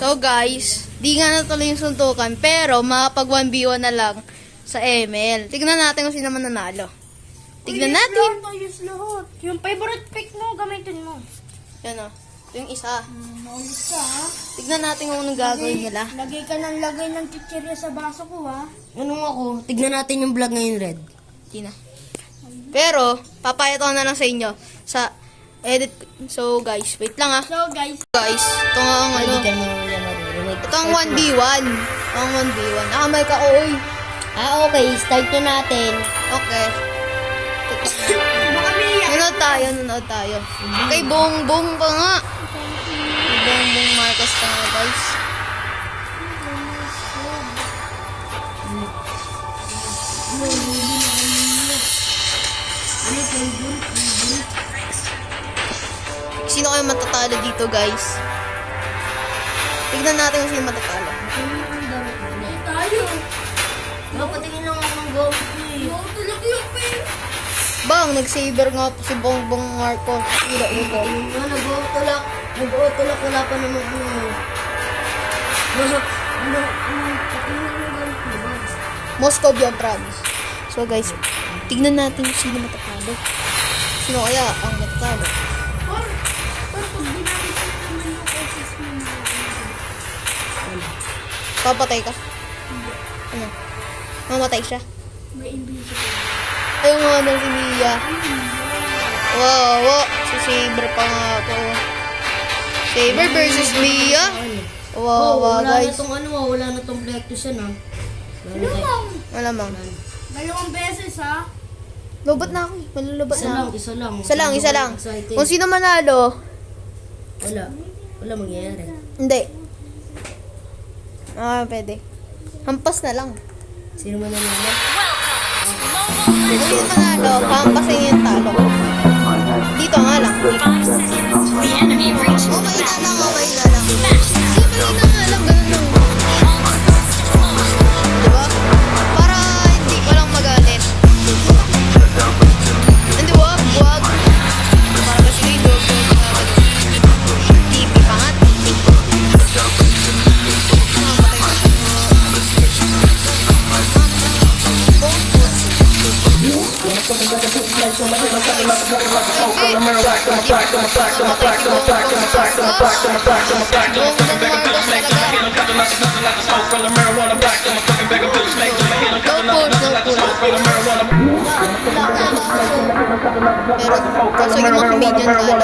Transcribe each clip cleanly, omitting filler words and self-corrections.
So guys, di nga natuloy yung suntukan, pero makapag 1v1 na lang sa ML. Tignan natin kung sino man nanalo. Tignan natin. Ayos lahat. Yung favorite pick mo, gamitin mo. Yan o. Ito yung isa. Maulit ka, ha? Tignan natin kung anong gagawin nila. Lagay ka ng lagay ng chichirya sa baso ko, ha? Anong ako? Tignan natin yung vlog ngayon, Red. Di na. Pero, papayat ko na lang sa inyo sa edit. So guys, wait lang ah. So, guys. Guys, ito nga ang ano. Hindi ka naman wala maririnig. Ito ang 1v1. Ito ang 1v1. Nakamay ka, oy. Okay. Start na natin. Okay. Baka may Nanood tayo. Kay Bongbong pa nga. Kay Bongbong Marcos pa nga, guys. Sino kayo matatalo dito, guys? Tignan natin kung sino matatalo. tayo. Patingin lang ako ng gold. Oo, talaga yung pin. Bang, nag-saver nga po si Bongbong Marcos. Ilo-ilo. Nag-utulak. Nag-utulak. Wala pa naman ano. Moscow yung promise. So guys, tignan natin kung sino matatalo. Sino kaya ang matatalo? Or pag ginamit ko naman yung process mo na. Papatay ka? Ano? Mamatay siya? May invisible. Ayun nga na si Mia. Wow, si Saber pa nga ako. Saber versus Mia. Wow, wala guys. na tong ano, wala na tong Plectus yan, ha? Lumang. Malamang. Dalawang beses, ha? Lobat na ako. Malulubat Isa na lang, ako. isa lang. Isa lang. Excited. Kung sino manalo, Wala. Wala mangyayari. hindi. Pwede. Hampas na lang. Sino man naman? Kung sino manalo, hampasin niya yung talo. Dito nga lang. Okay na lang, okay na lang. Okay na nga lang, ganun lang. Diba? Para hindi ko lang magalit. Hindi ba? Huwag. Para kasi may TV pa nga, TV. Pero kaso yung mga comedian na alam.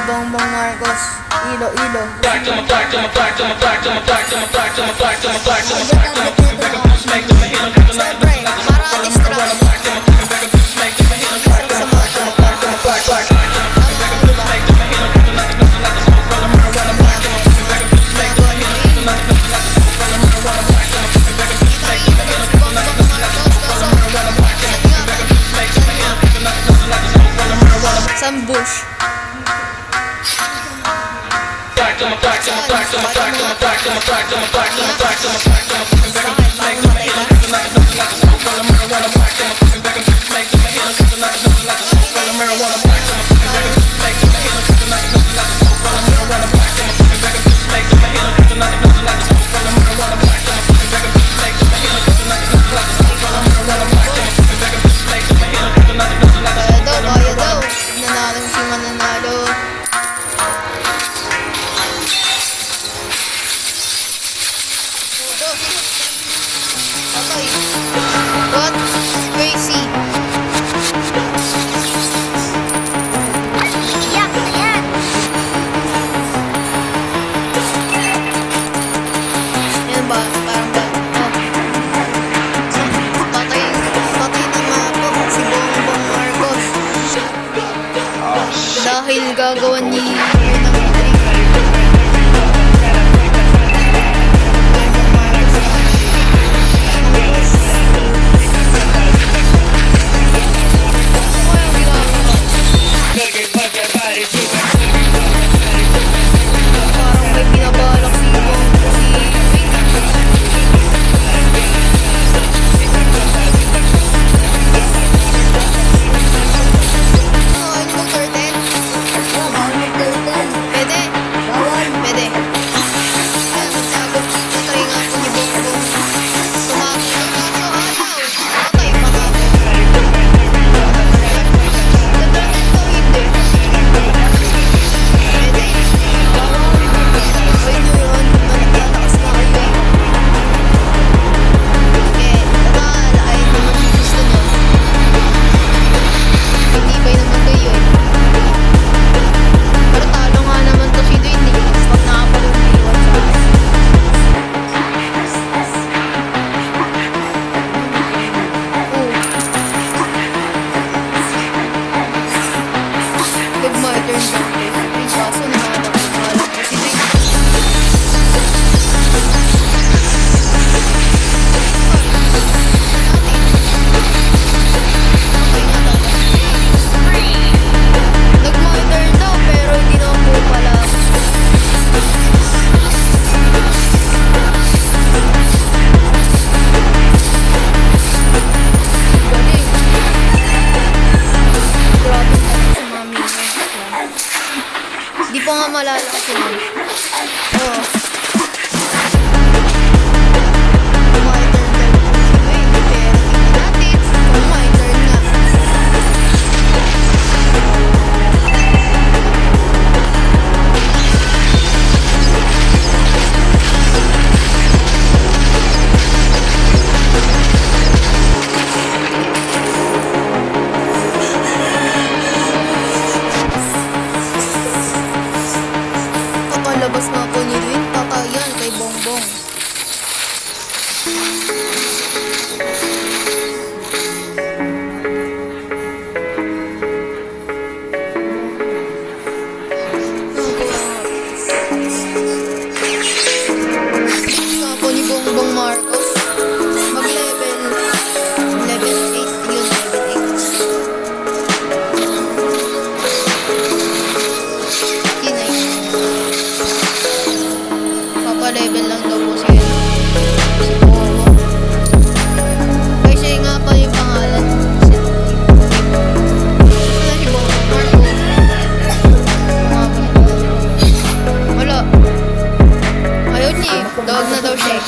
Bongbong Marcos, Ilo-ilo. Siyempre, para distract. Sa mga Ginagawa. Diba? Ginagawa. Ginagawa. Ginagawa. Ginagawa. Ginagawa. Ginagawa. Ginagawa. Ginagawa. Ginagawa. Ginagawa. Ginagawa. Ginagawa. Ginagawa. Ginagawa. Ginagawa. Ginagawa. Ginagawa. Ginagawa. Ginagawa. Some bush. Kaya daw. Nanalo si mananalo. Okay. What? Crazy. Iyak na yan. Yan ba? Parang ba? Oh. Patay na nga po si Bongbong Marcos. Dahil gagawan ni ng parang may binabalak si ano mo curtain? Oh, bawal mag-curtain. Pwede? Bawal. Pwede. Ayan, magtago. Patay nga po ni Bongbong. Tumakbo. Kaso ayaw. Patay pa nga po. Ganda nito, hindi. Pwede. Ay, nyo yun. Malalakas na kayo eh. Eh, nakalain naman yung gusto nyo. Pinibay naman kayo eh. Pero talo nga naman to si Dwayne eh. Pag nakapag-umiwan sa akin. Pag my turn syempre. Yung kaso nakakapag-umalan ko si Dwayne. Okay nga daw. Nag-my turn daw pero hindi naman po pala. Galing. Grabe talaga si Mami. Di pa nga malalakas yun. Oo. My turn daw po si Dwayne. Pero tingnan natin kung my turn nga. Kakalabas nga po ni Dwayne, patayan kay Bongbong. Nga po ni Bongbong Marcos, mag-level 8 yun, level 8. Yun ay papa-level lang daw po si Bongbong. Kasi nga pa yung pangalan si Bongbong Marcos. Wala. Ayaw niya eh. Dawag na daw siya eh.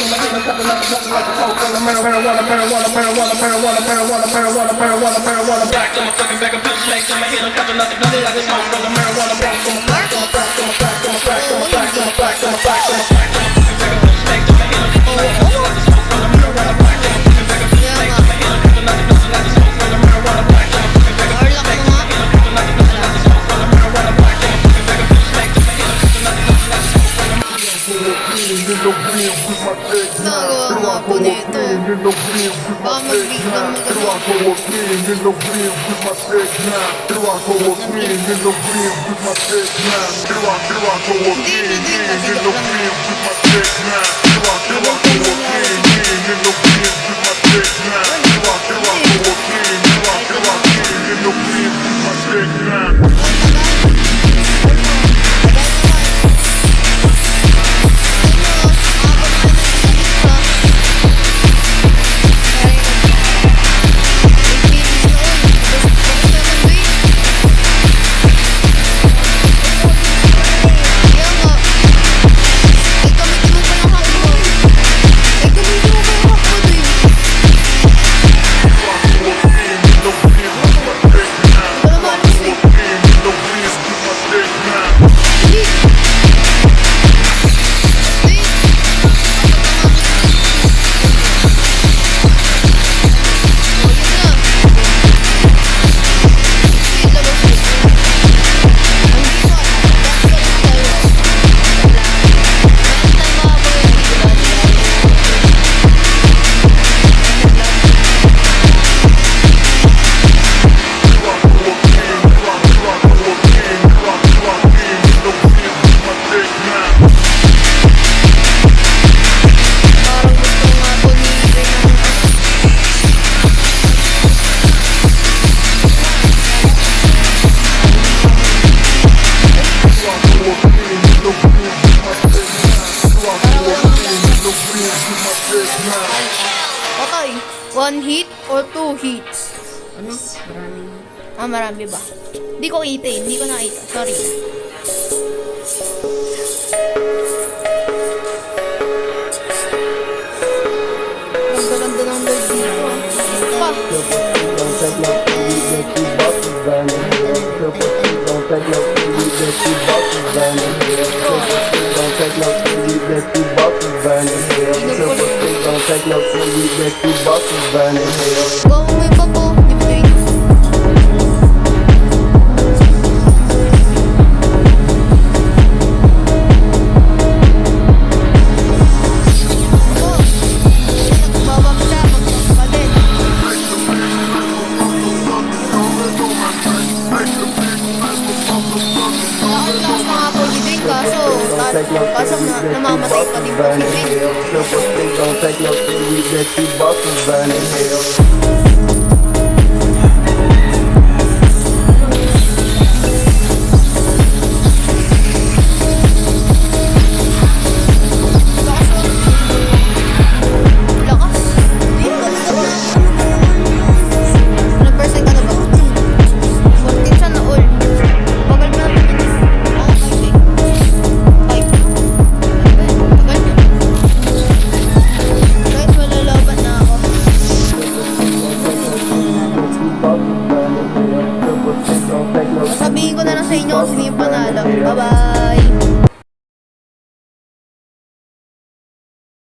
Nagawa nga po nito. Baka magbiglang Now. one hit or two hits? Ano? Maraming. Marami ba? Hindi ko kita eh. Hindi ko nakita. Sorry. Ganda-ganda ng Lord dito. Pa. Go may papo. Di ba yun? Babab siya. Magpapalit. Lakas na nga po si Dwayne kaso namamatay pa din po si Dwayne. Lakas. Ilang percent ka na ba? 14 siya na all. Bagal pa naman yun. Oo, 5 eh. 5. Bagal na. Guys, malalaban na ako. Sasabihin ko na lang sa inyo kung sino yung panalo. Bye-bye.